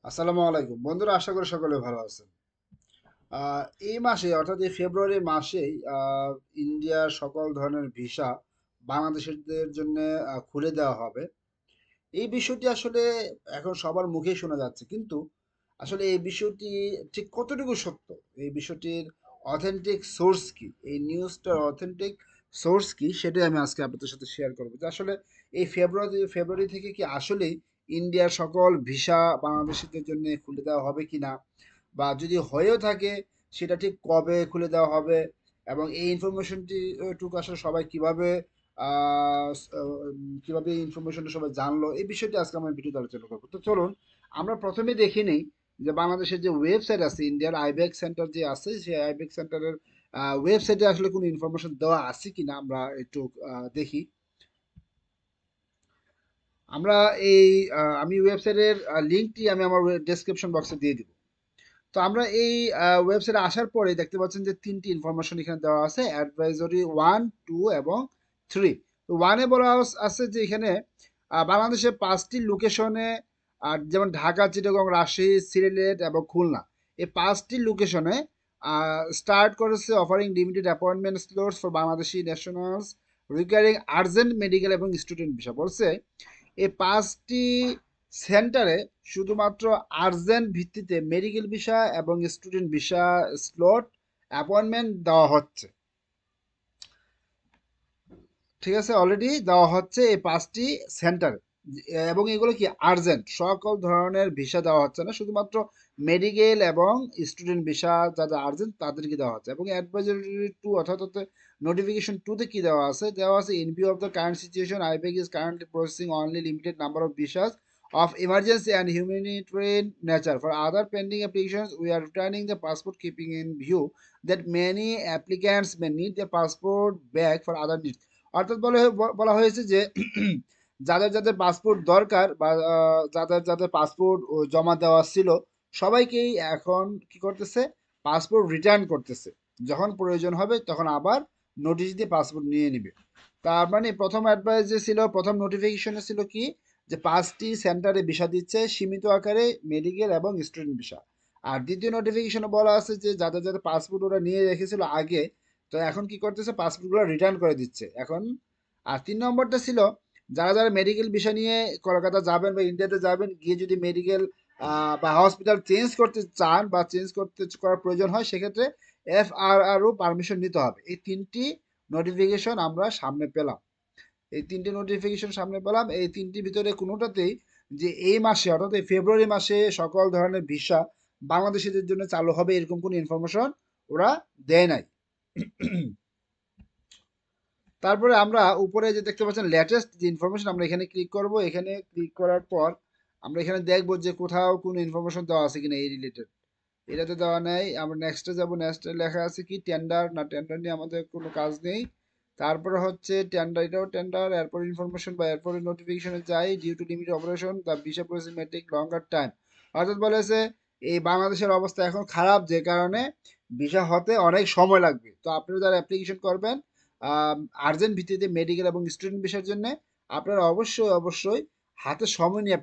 আসসালামু আলাইকুম বন্ধুরা, আশা করি সকলে ভালো আছেন। এই মাসে অর্থাৎ এই ফেব্রুয়ারি মাসেই ইন্ডিয়ার সকল ধরনের ভিসা বাংলাদেশিদের জন্য খুলে দেওয়া হবে। এই বিষয়টি আসলে এখন সবার মুখেই শোনা যাচ্ছে, কিন্তু আসলে এই বিষয়টি ঠিক কতটুকু সত্য, এই বিষয়টির অথেন্টিক সোর্স কি, এই নিউজটার অথেন্টিক সোর্স কি, সেটাই আমি আজকে আপনাদের সাথে শেয়ার করবো। যে আসলে এই ফেব্রুয়ারি থেকে কি আসলেই ইন্ডিয়ার সকল ভিসা বাংলাদেশিদের জন্য খুলে দেওয়া হবে কিনা, বা যদি হয়েও থাকে সেটা ঠিক কবে খুলে দেওয়া হবে, এবং এই ইনফরমেশনটি টুকু আসলে সবাই কিভাবে কিভাবে এই ইনফরমেশনটা সবাই জানলো, এই বিষয়টি আজকে আমরা ভিডিওতে আলোচনা করবো। তো চলুন আমরা প্রথমে দেখে নিই যে বাংলাদেশের যে ওয়েবসাইট আছে, ইন্ডিয়ার আইবেক সেন্টার যে আছে, সেই আইবেক সেন্টারের ওয়েবসাইটে আসলে কোনো ইনফরমেশন দেওয়া আছে কিনা আমরা একটু দেখি। আমরা এই আমি ওয়েবসাইটের লিঙ্কটি আমি আমার ডেসক্রিপশন বক্সে দিয়ে দিব। তো আমরা এই ওয়েবসাইটে আসার পরে দেখতে পাচ্ছেন যে তিনটি ইনফরমেশন এখানে দেওয়া আছে: অ্যাডভাইজরি 1, 2 এবং 3। তো ওয়ানে বলা আছে যে এখানে বাংলাদেশের 5টি লোকেশনে, যেমন ঢাকা, চিটাগং, রাজশাহী, সিলেট এবং খুলনা, এই 5টি লোকেশনে স্টার্ট করেছে offering limited appointment slots for Bangladeshi nationals recurring urgent medical এবং স্টুডেন্ট ভিসা। বলছে এই 5টি সেন্টারে শুধুমাত্র আর্জেন্ট ভিত্তিতে মেডিকেল ভিসা এবং স্টুডেন্ট ভিসা স্লট অ্যাপয়েন্টমেন্ট দেওয়া হচ্ছে। ঠিক আছে, অলরেডি দেওয়া হচ্ছে এই 5টি সেন্টারে। এবং এগুলো কি আর্জেন্ট, সকল ধরনের ভিসা দেওয়া হচ্ছে না, শুধুমাত্র মেডিকেল এবং স্টুডেন্ট ভিসা যাদের আর্জেন্ট তাদেরকে দেওয়া হচ্ছে। এবং অ্যাডভাইজারি 2 অর্থাৎ নোটিফিকেশন 2 তে কি দেওয়া আছে in view of the current situation আইবেক is currently processing only limited number of visas of emergency and humanitarian nature. For other pending applications, we are returning the passport, keeping in view that many applicants may need their passport back for other needs. অর্থাৎ বলা হয়েছে যে যাদের যাদের passport দরকার, বা যাদের যাদের পাসপোর্ট জমা দেওয়া ছিল, সবাইকেই এখন কি করতেছে, পাসপোর্ট রিটার্ন করতেছে। যখন প্রয়োজন হবে তখন আবার নোটিশ দিয়ে পাসপোর্ট নিয়ে নিবে। তার মানে প্রথম অ্যাডভাইস যে ছিল, প্রথম নোটিফিকেশনে ছিল কি, যে 5টি সেন্টারে ভিসা দিচ্ছে সীমিত আকারে মেডিকেল এবং স্টুডেন্ট ভিসা। আর দ্বিতীয় নোটিফিকেশনে বলা আছে যে যাদের যাদের পাসপোর্ট ওরা নিয়ে রেখেছিল আগে, তো এখন কি করতেছে, পাসপোর্টগুলো রিটার্ন করে দিচ্ছে এখন। আর 3 নম্বরটা ছিল যারা যারা মেডিকেল বিষয় নিয়ে কলকাতা যাবেন বা ইন্ডিয়াতে যাবেন, গিয়ে যদি মেডিকেল বা হসপিটাল চেঞ্জ করতে চান বা চেঞ্জ করতে করার প্রয়োজন হয়, সেক্ষেত্রে FRRও পারমিশন নিতে হবে। এই 3টি নোটিফিকেশন আমরা সামনে পেলাম। এই 3টির ভিতরে কোনোটাতেই যে এই মাসে অর্থাৎ এই ফেব্রুয়ারি মাসে সকল ধরনের ভিসা বাংলাদেশিদের জন্য চালু হবে এরকম কোনো ইনফরমেশন ওরা দেয় নাই। তারপরে আমরা উপরে যে দেখতে পাচ্ছেন লেটেস্ট যে ইনফরমেশন, আমরা এখানে ক্লিক করব। এখানে ক্লিক করার পর আমরা এখানে দেখবো যে কোথাও কোনো ইনফরমেশন দেওয়া আছে কিনা এই রিলেটেড। এটাতে দেওয়া নেই। আমরা নেক্সটে যাব, নেক্সটে লেখা আছে কি টেন্ডার, না টেন্ডার নিয়ে আমাদের কোনো কাজ নেই। তারপরে হচ্ছে টেন্ডার, এটাও টেন্ডার। এরপর ইনফরমেশন বা এরপরে নোটিফিকেশনে যাই, due to limit operation the visa process may take longer time. অর্থাৎ বলেছে এই বাংলাদেশের অবস্থা এখন খারাপ, যে কারণে ভিসা হতে অনেক সময় লাগবে। তো আপনারা যারা অ্যাপ্লিকেশন করবেন আর্জেন্ট ভিত্তিতে মেডিকেল এবং স্টুডেন্ট ভিসার জন্য, আপনারা অবশ্যই অবশ্যই হাতে সময় নিয়ে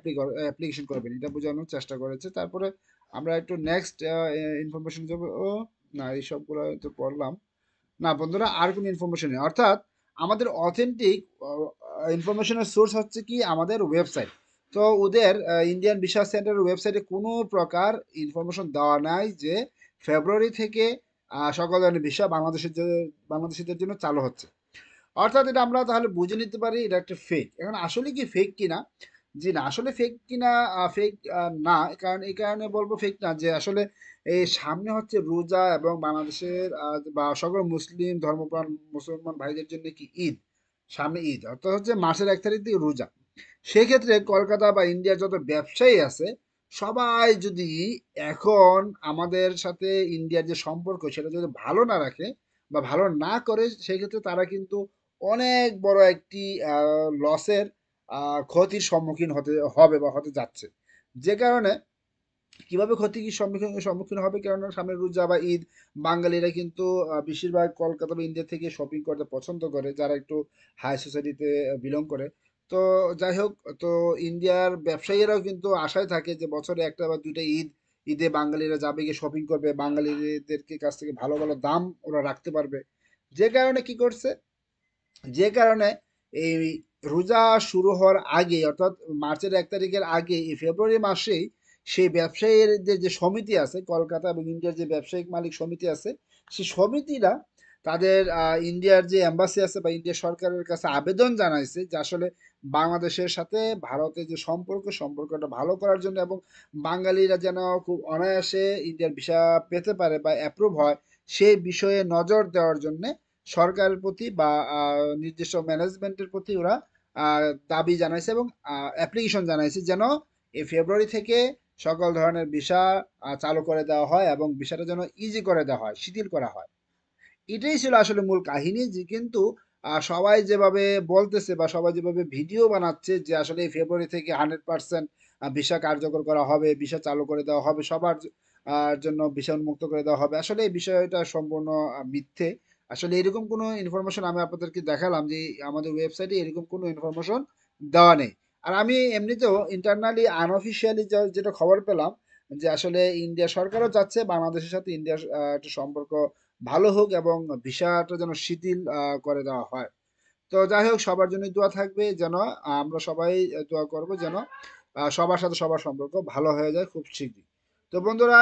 অ্যাপ্লিকেশন করবেন, এটা বোঝানোর চেষ্টা করেছে। তারপরে আমরা একটু নেক্সট ইনফরমেশন যাব। ও না, এই সবগুলো তো পড়লাম। না বন্ধুরা, আর কোনো ইনফরমেশন নেই। অর্থাৎ আমাদের অথেন্টিক ইনফরমেশনের সোর্স হচ্ছে কি আমাদের ওয়েবসাইট। তো ওদের ইন্ডিয়ান ভিসা সেন্টারের ওয়েবসাইটে কোনো প্রকার ইনফরমেশন দেওয়া নাই যে ফেব্রুয়ারি থেকে সকল ধরনের ভিসা বাংলাদেশিদের জন্য চালু হচ্ছে। অর্থাৎ এটা আমরা তাহলে বুঝে নিতে পারি এটা একটা ফেক। এখন আসলে কি ফেক কিনা, জি না, আসলে ফেক কিনা, ফেক না। কারণ এই কারণে বলবো ফেক না, যে আসলে এই সামনে হচ্ছে রোজা, এবং বাংলাদেশের বা সকল মুসলিম ধর্মপ্রাণ মুসলমান ভাইদের জন্য কি ঈদ, সামনে ঈদ, অর্থাৎ হচ্ছে মাসের 1 তারিখ থেকে রোজা। সেক্ষেত্রে কলকাতা বা ইন্ডিয়ার যত ব্যবসায়ী আছে, সবাই যদি এখন আমাদের সাথে ইন্ডিয়ার যে সম্পর্ক সেটা যদি ভালো না রাখে বা ভালো না করে, সেক্ষেত্রে তারা কিন্তু অনেক বড় একটি লসের, ক্ষতির সম্মুখীন হতে হবে বা হতে যাচ্ছে। যে কারণে কিভাবে ক্ষতি কি সম্মুখীন সম্মুখীন হবে, কেননা সামনে রোজা বা ঈদ, বাঙালিরা কিন্তু বেশিরভাগ কলকাতা বা ইন্ডিয়া থেকে শপিং করতে পছন্দ করে, যারা একটু হাই সোসাইটিতে বিলং করে। তো যাই হোক, তো ইন্ডিয়ার ব্যবসায়ীরাও কিন্তু আশায় থাকে যে বছরে একটা বা দুইটা ঈদে বাঙালিরা যাবে গিয়ে শপিং করবে, বাঙালিদেরকে কাছ থেকে ভালো ভালো দাম ওরা রাখতে পারবে। যে কারণে কি করছে, যে কারণে এই রোজা শুরু হওয়ার আগে, অর্থাৎ মার্চের 1 তারিখের আগে, এই ফেব্রুয়ারি মাসেই সেই ব্যবসায়ীদের যে সমিতি আছে, কলকাতা এবং ইন্ডিয়ার যে ব্যবসায়িক মালিক সমিতি আছে, সেই সমিতিরা তাদের ইন্ডিয়ার যে এম্বাসি আছে বা ইন্ডিয়া সরকারের কাছে আবেদন জানাইছে যে আসলে বাংলাদেশের সাথে ভারতের যে সম্পর্কটা ভালো করার জন্য, এবং বাঙালিরা যেন খুব অনায়াসে ইন্ডিয়ার ভিসা পেতে পারে বা অ্যাপ্রুভ হয়, সেই বিষয়ে নজর দেওয়ার জন্য সরকারের প্রতি বা নির্দিষ্ট ম্যানেজমেন্টের প্রতি ওরা দাবি জানাইছে এবং অ্যাপ্লিকেশন জানাইছে যেন এই ফেব্রুয়ারি থেকে সকল ধরনের ভিসা চালু করে দেওয়া হয় এবং ভিসাটা যেন ইজি করে দেওয়া হয়, শিথিল করা হয়। এটাই ছিল আসলে মূল কাহিনী। যে কিন্তু সবাই যেভাবে বলতেছে বা সবাই যেভাবে ভিডিও বানাচ্ছে যে আসলে এই ফেব্রুয়ারি থেকে 100% ভিসা কার্যকর করা হবে, ভিসা চালু করে দেওয়া হবে, সবার জন্য ভিসা উন্মুক্ত করে দেওয়া হবে, আসলে এই বিষয়টা সম্পূর্ণ মিথ্যে। আসলে এরকম কোনো ইনফরমেশন আমি আপনাদেরকে দেখালাম যে আমাদের ওয়েবসাইটে এরকম কোনো ইনফরমেশন দেওয়া নেই। আর আমি এমনিতেও ইন্টারনালি আনঅফিসিয়ালি যেটা খবর পেলাম যে আসলে ইন্ডিয়া সরকারও চাচ্ছে বাংলাদেশের সাথে ইন্ডিয়ার একটা সম্পর্ক ভালো হোক এবং ভিসাটা যেন শিথিল করে দেওয়া হয়। তো যাই হোক, সবার জন্য দোয়া থাকবে যেন আমরা সবাই দোয়া করব যেন সবার সাথে সবার সম্পর্ক ভালো হয়ে যায় খুব শীঘ্রই। তো বন্ধুরা,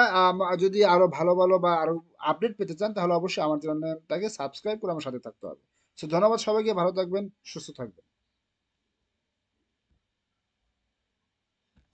যদি আরো ভালো ভালো বা আরো আপডেট পেতে চান তাহলে অবশ্যই আমার চ্যানেলটাকে সাবস্ক্রাইব করে আমার সাথে থাকতে হবে। তো ধন্যবাদ সবাইকে, ভালো থাকবেন, সুস্থ থাকবেন।